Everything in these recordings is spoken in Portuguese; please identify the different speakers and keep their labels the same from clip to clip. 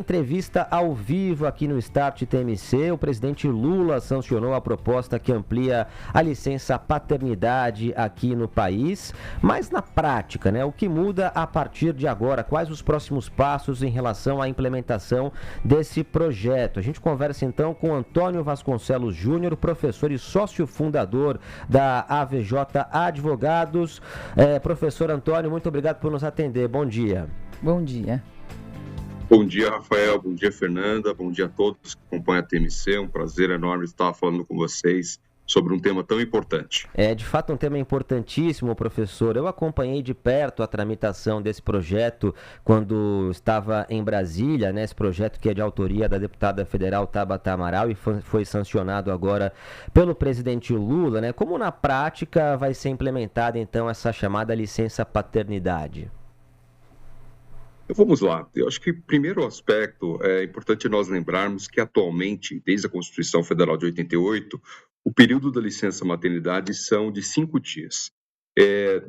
Speaker 1: Entrevista ao vivo aqui no Start TMC, o presidente Lula sancionou a proposta que amplia a licença paternidade aqui no país, mas na prática, o que muda a partir de agora? Quais os próximos passos em relação à implementação desse projeto? A gente conversa então com Antônio Vasconcelos Júnior, professor e sócio fundador da AVJ Advogados. Professor Antônio, muito obrigado por nos atender. Bom dia.
Speaker 2: Bom dia.
Speaker 3: Bom dia, Rafael. Bom dia, Fernanda. Bom dia a todos que acompanham a TMC. É um prazer enorme estar falando com vocês sobre um tema tão importante.
Speaker 1: É, de fato, um tema importantíssimo, professor. Eu acompanhei de perto a tramitação desse projeto quando estava em Brasília, esse projeto que é de autoria da deputada federal Tabata Amaral e foi sancionado agora pelo presidente Lula, Como na prática vai ser implementada, então, essa chamada licença paternidade?
Speaker 3: Vamos lá. Eu acho que o primeiro aspecto é importante nós lembrarmos que atualmente, desde a Constituição Federal de 88, o período da licença maternidade são de 5 dias.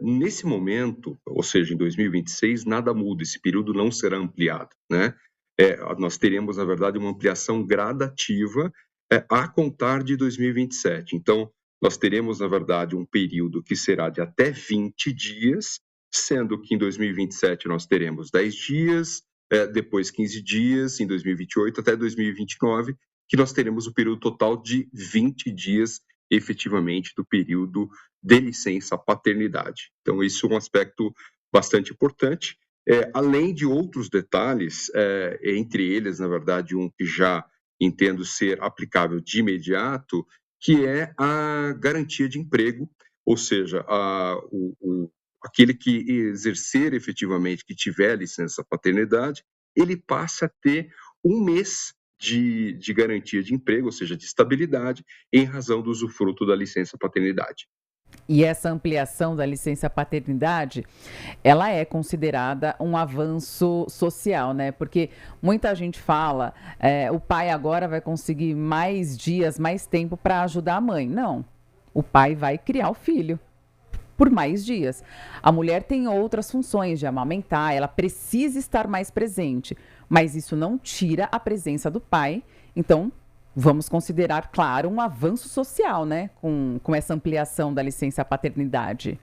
Speaker 3: Nesse momento, ou seja, em 2026, nada muda, esse período não será ampliado, nós teremos, na verdade, uma ampliação gradativa a contar de 2027. Então, nós teremos, na verdade, um período que será de até 20 dias, sendo que em 2027 nós teremos 10 dias, depois 15 dias, em 2028 até 2029, que nós teremos o período total de 20 dias, efetivamente, do período de licença paternidade. Então, isso é um aspecto bastante importante, além de outros detalhes, entre eles, na verdade, um que já entendo ser aplicável de imediato, que é a garantia de emprego, ou seja, aquele que exercer efetivamente, que tiver licença paternidade, ele passa a ter um mês de garantia de emprego, ou seja, de estabilidade, em razão do usufruto da licença paternidade.
Speaker 2: E essa ampliação da licença paternidade, ela é considerada um avanço social, Porque muita gente fala, o pai agora vai conseguir mais dias, mais tempo para ajudar a mãe. Não, o pai vai criar o filho por mais dias. A mulher tem outras funções de amamentar, ela precisa estar mais presente, mas isso não tira a presença do pai. Então, vamos considerar, claro, um avanço social, com essa ampliação da licença paternidade.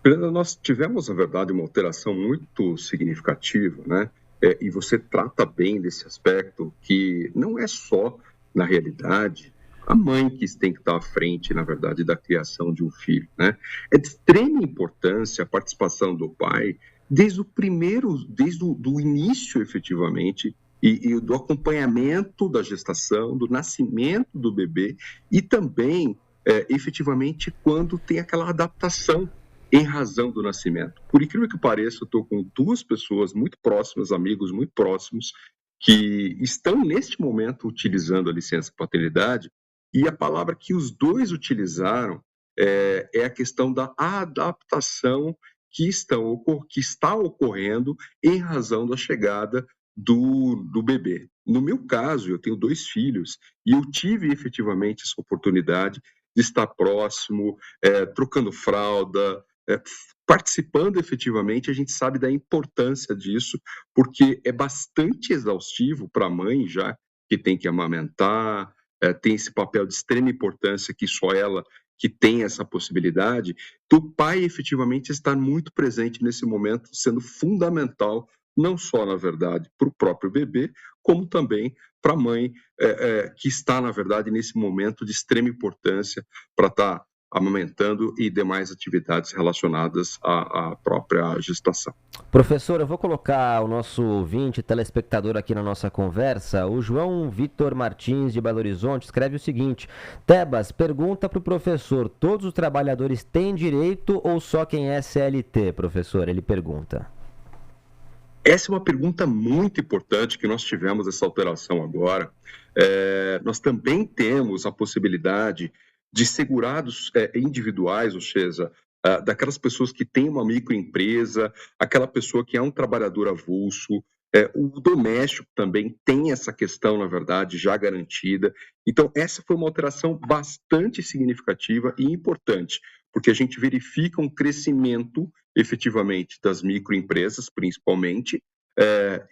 Speaker 3: Fernanda, nós tivemos, na verdade, uma alteração muito significativa, e você trata bem desse aspecto, que não é só, na realidade, a mãe que tem que estar à frente, na verdade, da criação de um filho, É de extrema importância a participação do pai desde o início, efetivamente, e do acompanhamento da gestação, do nascimento do bebê e também, efetivamente, quando tem aquela adaptação em razão do nascimento. Por incrível que pareça, eu estou com 2 pessoas muito próximas, amigos muito próximos, que estão, neste momento, utilizando a licença paternidade. E a palavra que os 2 utilizaram é a questão da adaptação que está ocorrendo em razão da chegada do bebê. No meu caso, eu tenho 2 filhos e eu tive efetivamente essa oportunidade de estar próximo, trocando fralda, participando efetivamente. A gente sabe da importância disso, porque é bastante exaustivo para a mãe já que tem que amamentar, tem esse papel de extrema importância que só ela que tem essa possibilidade, do pai efetivamente estar muito presente nesse momento, sendo fundamental, não só, na verdade, para o próprio bebê, como também para a mãe, que está, na verdade, nesse momento de extrema importância para estar amamentando e demais atividades relacionadas à própria gestação.
Speaker 1: Professor, eu vou colocar o nosso ouvinte, telespectador aqui na nossa conversa. O João Vitor Martins, de Belo Horizonte, escreve o seguinte: Tebas, pergunta para o professor, todos os trabalhadores têm direito ou só quem é CLT, professor? Ele pergunta.
Speaker 3: Essa é uma pergunta muito importante, que nós tivemos essa alteração agora. Nós também temos a possibilidade de segurados individuais, ou seja, daquelas pessoas que têm uma microempresa, aquela pessoa que é um trabalhador avulso, o doméstico também tem essa questão, na verdade, já garantida. Então, essa foi uma alteração bastante significativa e importante, porque a gente verifica um crescimento, efetivamente, das microempresas, principalmente,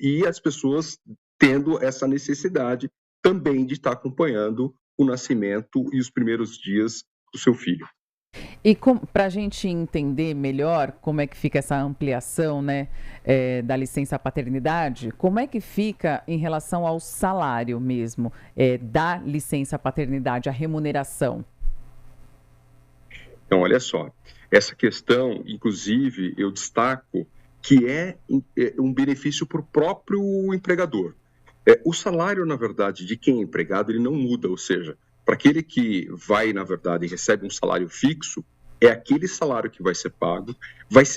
Speaker 3: e as pessoas tendo essa necessidade também de estar acompanhando o nascimento e os primeiros dias do seu filho.
Speaker 2: E para a gente entender melhor como é que fica essa ampliação, né, da licença paternidade, como é que fica em relação ao salário mesmo, da licença paternidade, a remuneração?
Speaker 3: Então, olha só, essa questão, inclusive, eu destaco que é um benefício para o próprio empregador. O salário, na verdade, de quem é empregado, ele não muda, ou seja, para aquele que vai, na verdade, e recebe um salário fixo, é aquele salário que vai ser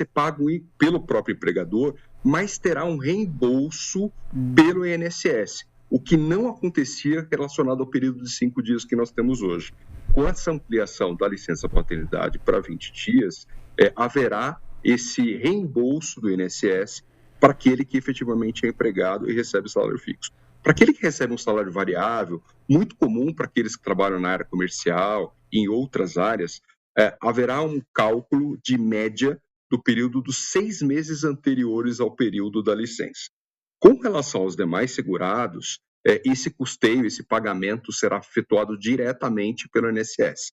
Speaker 3: pago pelo próprio empregador, mas terá um reembolso pelo INSS, o que não acontecia relacionado ao período de 5 dias que nós temos hoje. Com essa ampliação da licença paternidade para 20 dias, haverá esse reembolso do INSS para aquele que efetivamente é empregado e recebe salário fixo. Para aquele que recebe um salário variável, muito comum para aqueles que trabalham na área comercial e em outras áreas, haverá um cálculo de média do período dos 6 meses anteriores ao período da licença. Com relação aos demais segurados, esse custeio, esse pagamento será efetuado diretamente pelo INSS.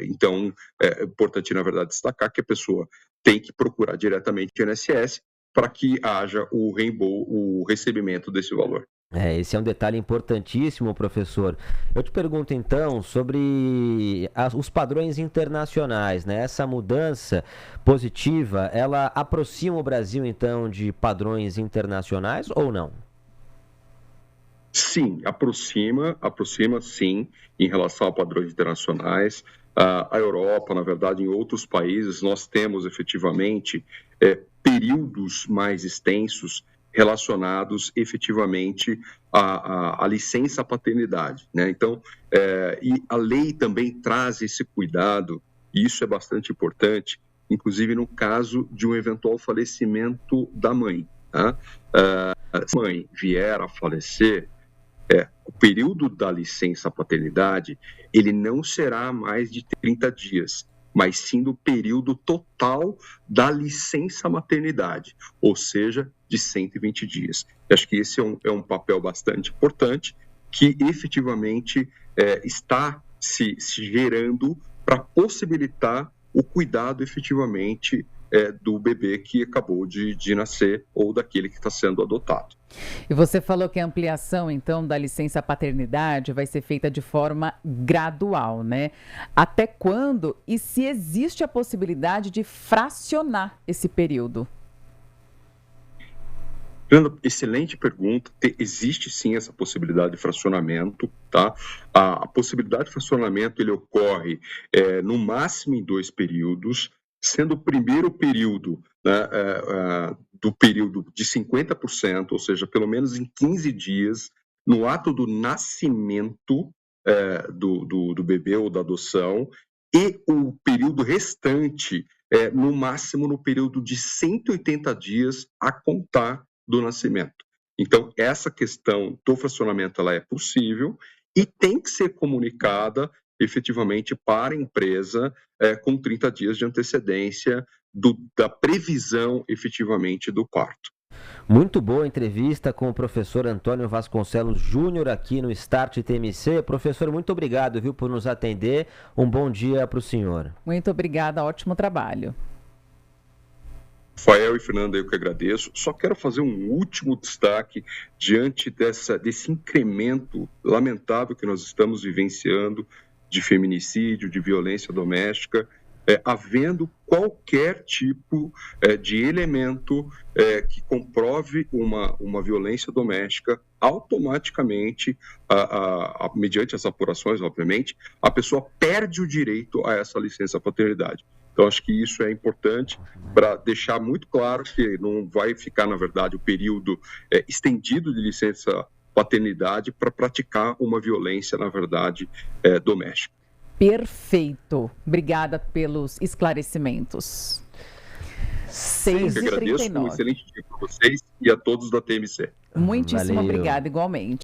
Speaker 3: Então, é importante, na verdade, destacar que a pessoa tem que procurar diretamente o INSS para que haja o recebimento desse valor.
Speaker 1: Esse é um detalhe importantíssimo, professor. Eu te pergunto então sobre os padrões internacionais, né? Essa mudança positiva, ela aproxima o Brasil então de padrões internacionais ou não?
Speaker 3: Sim, aproxima sim, em relação a padrões internacionais. A Europa, na verdade, em outros países, nós temos efetivamente períodos mais extensos relacionados efetivamente à licença paternidade, né? Então, e a lei também traz esse cuidado, e isso é bastante importante, inclusive no caso de um eventual falecimento da mãe, tá? Se a mãe vier a falecer, o período da licença paternidade, ele não será mais de 30 dias, mas sim do período total da licença maternidade, ou seja, de 120 dias. Eu acho que esse é um papel bastante importante que efetivamente está se gerando para possibilitar o cuidado efetivamente do bebê que acabou de nascer ou daquele que está sendo adotado.
Speaker 2: E você falou que a ampliação, então, da licença paternidade vai ser feita de forma gradual, né? Até quando e se existe a possibilidade de fracionar esse período?
Speaker 3: Fernanda, excelente pergunta. Existe sim essa possibilidade de fracionamento, tá? A possibilidade de fracionamento ele ocorre no máximo em 2 períodos, sendo o primeiro período, né, do período de 50%, ou seja, pelo menos em 15 dias, no ato do nascimento do bebê ou da adoção, e o período restante, no máximo no período de 180 dias a contar do nascimento. Então, essa questão do fracionamento ela é possível e tem que ser comunicada efetivamente para a empresa com 30 dias de antecedência da previsão efetivamente do parto.
Speaker 1: Muito boa entrevista com o professor Antônio Vasconcelos Júnior aqui no Start TMC. Professor, muito obrigado, viu, por nos atender. Um bom dia para o senhor.
Speaker 2: Muito obrigada, ótimo trabalho.
Speaker 3: Rafael e Fernanda, eu que agradeço. Só quero fazer um último destaque diante desse incremento lamentável que nós estamos vivenciando de feminicídio, de violência doméstica, havendo qualquer tipo de elemento que comprove uma violência doméstica, automaticamente, mediante as apurações, obviamente, a pessoa perde o direito a essa licença paternidade. Então, acho que isso é importante para deixar muito claro que não vai ficar, na verdade, o período estendido de licença paternidade para praticar uma violência, na verdade, doméstica.
Speaker 2: Perfeito. Obrigada pelos esclarecimentos. 6h39.
Speaker 3: Eu agradeço, um excelente dia para vocês e a todos da TMC.
Speaker 2: Muitíssimo
Speaker 1: Valeu.
Speaker 2: obrigada, igualmente.